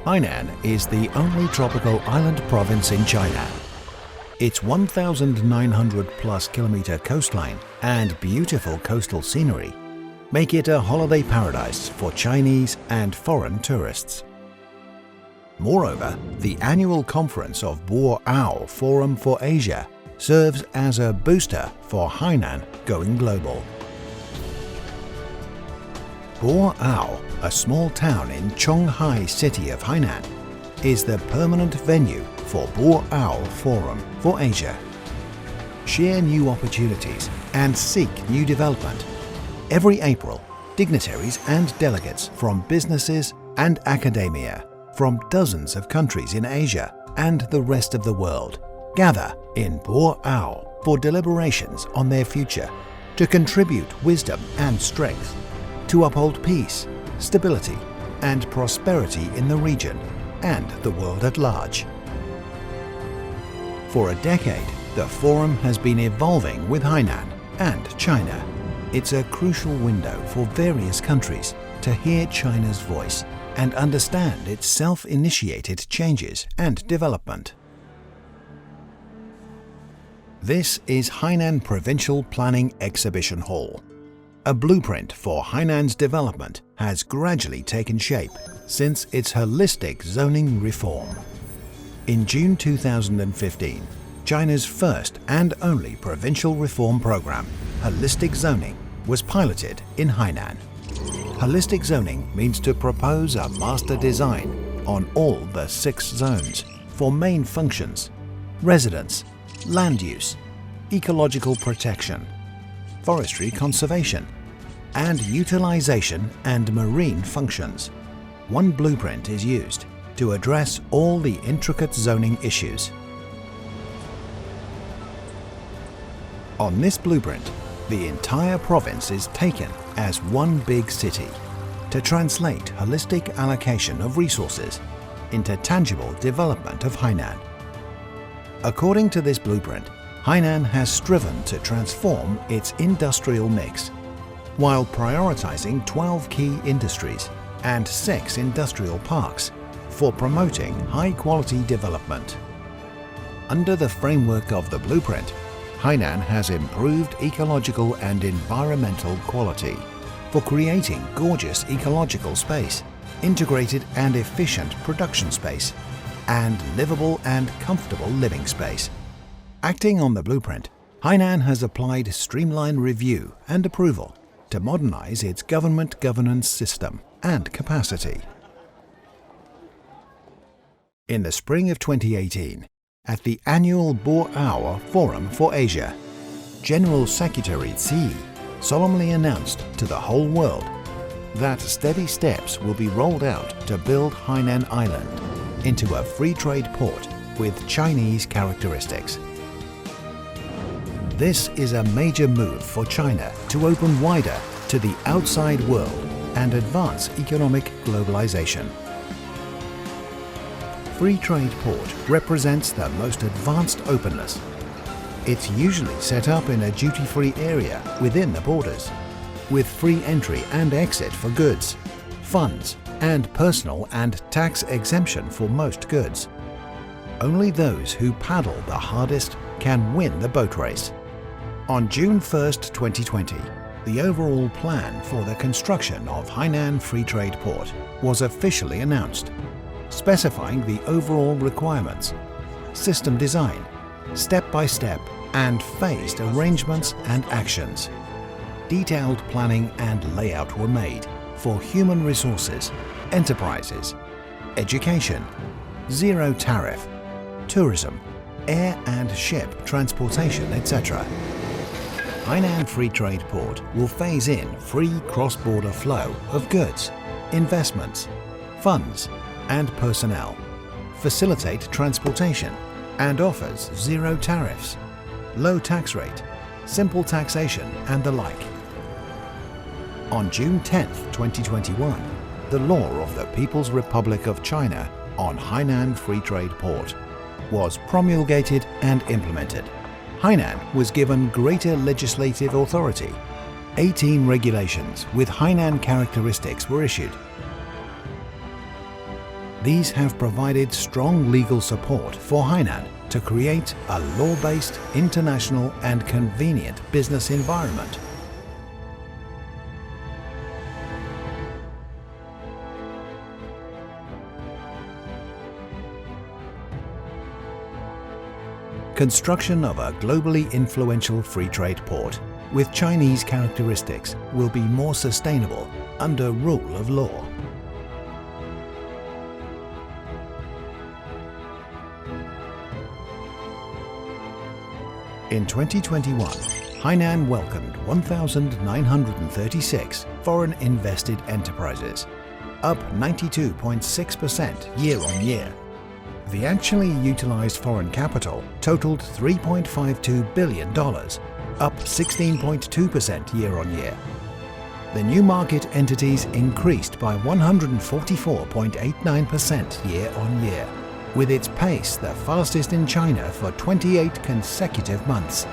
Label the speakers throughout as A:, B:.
A: Hainan is the only tropical island province in China. Its 1,900 plus kilometer coastline and beautiful coastal scenery make it a holiday paradise for Chinese and foreign tourists. Moreover, the annual conference of Boao Forum for Asia serves as a booster for Hainan going global. Boao, a small town in Chonghai city of Hainan, is the permanent venue for Boao Forum for Asia. Share new opportunities and seek new development. Every April, dignitaries and delegates from businesses and academia from dozens of countries in Asia and the rest of the world gather in Boao for deliberations on their future, to contribute wisdom and strength, to uphold peace, stability, and prosperity in the region and the world at large. For a decade, the forum has been evolving with Hainan and China. It's a crucial window for various countries to hear China's voice and understand its self-initiated changes and development. This is Hainan Provincial Planning Exhibition Hall. A blueprint for Hainan's development has gradually taken shape since its holistic zoning reform. In June 2015, China's first and only provincial reform program, Holistic Zoning, was piloted in Hainan. Holistic zoning means to propose a master design on all the 6 zones for main functions: residence, land use, ecological protection, forestry conservation, and utilization and marine functions. One blueprint is used to address all the intricate zoning issues. On this blueprint, the entire province is taken as one big city to translate holistic allocation of resources into tangible development of Hainan. According to this blueprint, Hainan has striven to transform its industrial mix while prioritizing 12 key industries and 6 industrial parks for promoting high-quality development. Under the framework of the blueprint, Hainan has improved ecological and environmental quality for creating gorgeous ecological space, integrated and efficient production space, and livable and comfortable living space. Acting on the blueprint, Hainan has applied streamlined review and approval to modernize its government governance system and capacity. In the spring of 2018, at the annual Boao Forum for Asia, General Secretary Xi solemnly announced to the whole world that steady steps will be rolled out to build Hainan Island into a free trade port with Chinese characteristics. This is a major move for China to open wider to the outside world and advance economic globalization. Free trade port represents the most advanced openness. It's usually set up in a duty-free area within the borders, with free entry and exit for goods, funds, and personal and tax exemption for most goods. Only those who paddle the hardest can win the boat race. On June 1, 2020, the overall plan for the construction of Hainan Free Trade Port was officially announced, specifying the overall requirements, system design, step-by-step and phased arrangements and actions. Detailed planning and layout were made for human resources, enterprises, education, zero tariff, tourism, air and ship transportation, etc. Hainan Free Trade Port will phase in free cross-border flow of goods, investments, funds, and personnel, facilitate transportation, and offers zero tariffs, low tax rate, simple taxation, and the like. On June 10, 2021, the law of the People's Republic of China on Hainan Free Trade Port was promulgated and implemented. Hainan was given greater legislative authority. 18 regulations with Hainan characteristics were issued. These have provided strong legal support for Hainan to create a law-based, international and convenient business environment. Construction of a globally influential free trade port with Chinese characteristics will be more sustainable under rule of law. In 2021, Hainan welcomed 1,936 foreign invested enterprises, up 92.6% year-on-year. The actually utilized foreign capital totaled $3.52 billion, up 16.2% year-on-year. The new market entities increased by 144.89% year-on-year, with its pace the fastest in China for 28 consecutive months.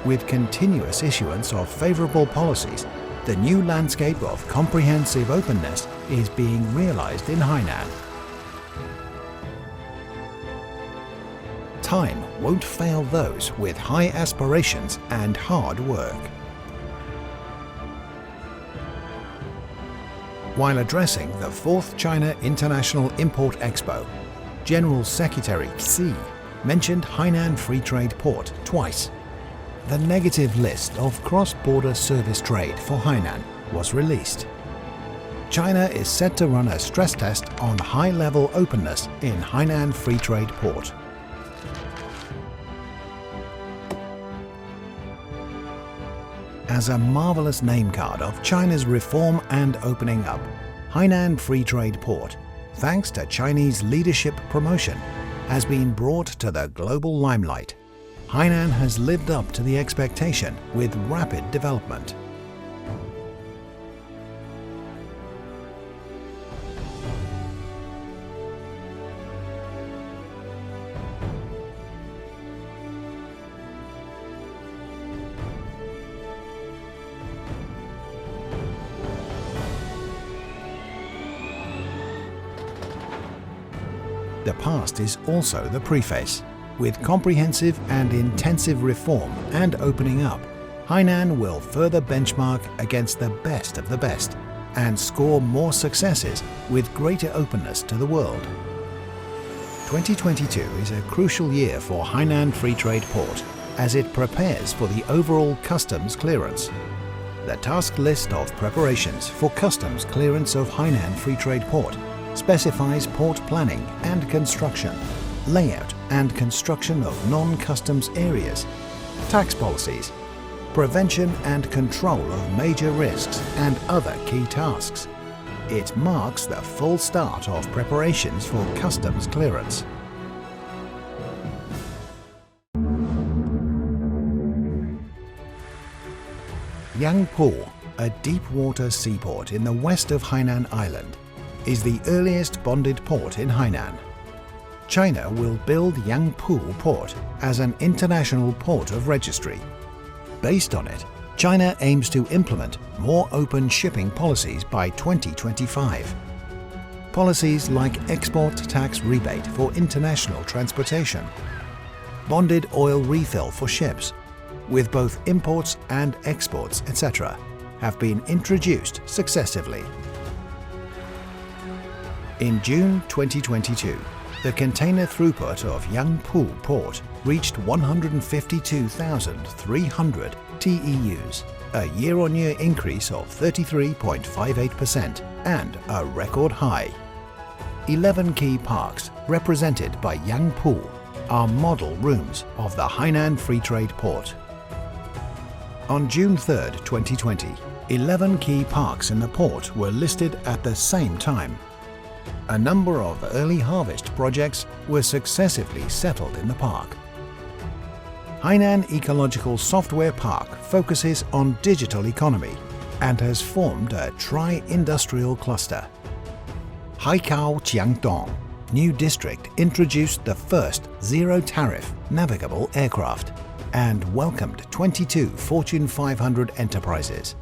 A: With continuous issuance of favorable policies, the new landscape of comprehensive openness is being realized in Hainan. Time won't fail those with high aspirations and hard work. While addressing the 4th China International Import Expo, General Secretary Xi mentioned Hainan Free Trade Port twice. The negative list of cross-border service trade for Hainan was released. China is set to run a stress test on high-level openness in Hainan Free Trade Port. As a marvelous name card of China's reform and opening up, Hainan Free Trade Port, thanks to Chinese leadership promotion, has been brought to the global limelight. Hainan has lived up to the expectation with rapid development. The past is also the preface. With comprehensive and intensive reform and opening up, Hainan will further benchmark against the best of the best and score more successes with greater openness to the world. 2022 is a crucial year for Hainan Free Trade Port as it prepares for the overall customs clearance. The task list of preparations for customs clearance of Hainan Free Trade Port specifies port planning and construction, layout and construction of non-customs areas, tax policies, prevention and control of major risks and other key tasks. It marks the full start of preparations for customs clearance. Yangpu, a deep-water seaport in the west of Hainan Island, is the earliest bonded port in Hainan. China will build Yangpu Port as an international port of registry. Based on it, China aims to implement more open shipping policies by 2025. Policies like export tax rebate for international transportation, bonded oil refill for ships, with both imports and exports, etc., have been introduced successively. In June 2022, the container throughput of Yangpu Port reached 152,300 TEUs, a year-on-year increase of 33.58% and a record high. 11 key parks represented by Yangpu are model rooms of the Hainan Free Trade Port. On June 3, 2020, 11 key parks in the port were listed at the same time. A number of early harvest projects were successively settled in the park. Hainan Ecological Software Park focuses on digital economy and has formed a tri-industrial cluster. Haikao Jiangdong new district introduced the first zero-tariff navigable aircraft and welcomed 22 Fortune 500 enterprises.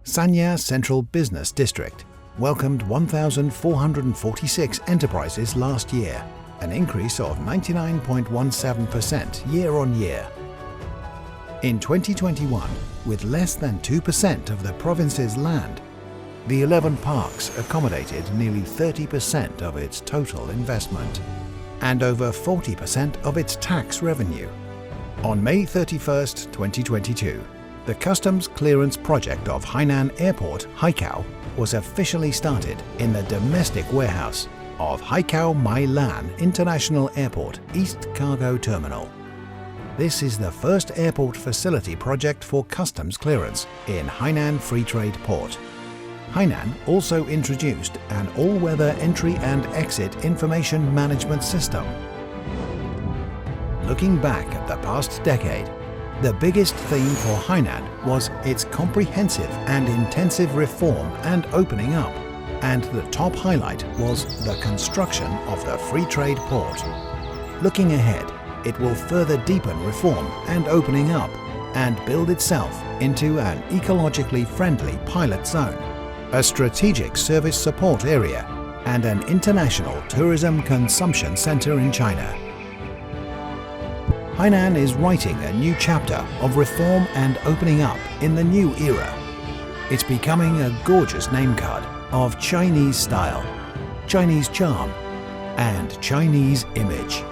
A: Sanya Central Business District welcomed 1,446 enterprises last year, an increase of 99.17% year-on-year. In 2021, with less than 2% of the province's land, the 11 parks accommodated nearly 30% of its total investment and over 40% of its tax revenue. On May 31, 2022, the customs clearance project of Hainan Airport, Haikou, was officially started in the domestic warehouse of Haikou Mailan International Airport East Cargo Terminal. This is the first airport facility project for customs clearance in Hainan Free Trade Port. Hainan also introduced an all-weather entry and exit information management system. Looking back at the past decade, the biggest theme for Hainan was its comprehensive and intensive reform and opening up, and the top highlight was the construction of the Free Trade Port. Looking ahead, it will further deepen reform and opening up and build itself into an ecologically friendly pilot zone, a strategic service support area, and an international tourism consumption center in China. Hainan is writing a new chapter of reform and opening up in the new era. It's becoming a gorgeous name card of Chinese style, Chinese charm, and Chinese image.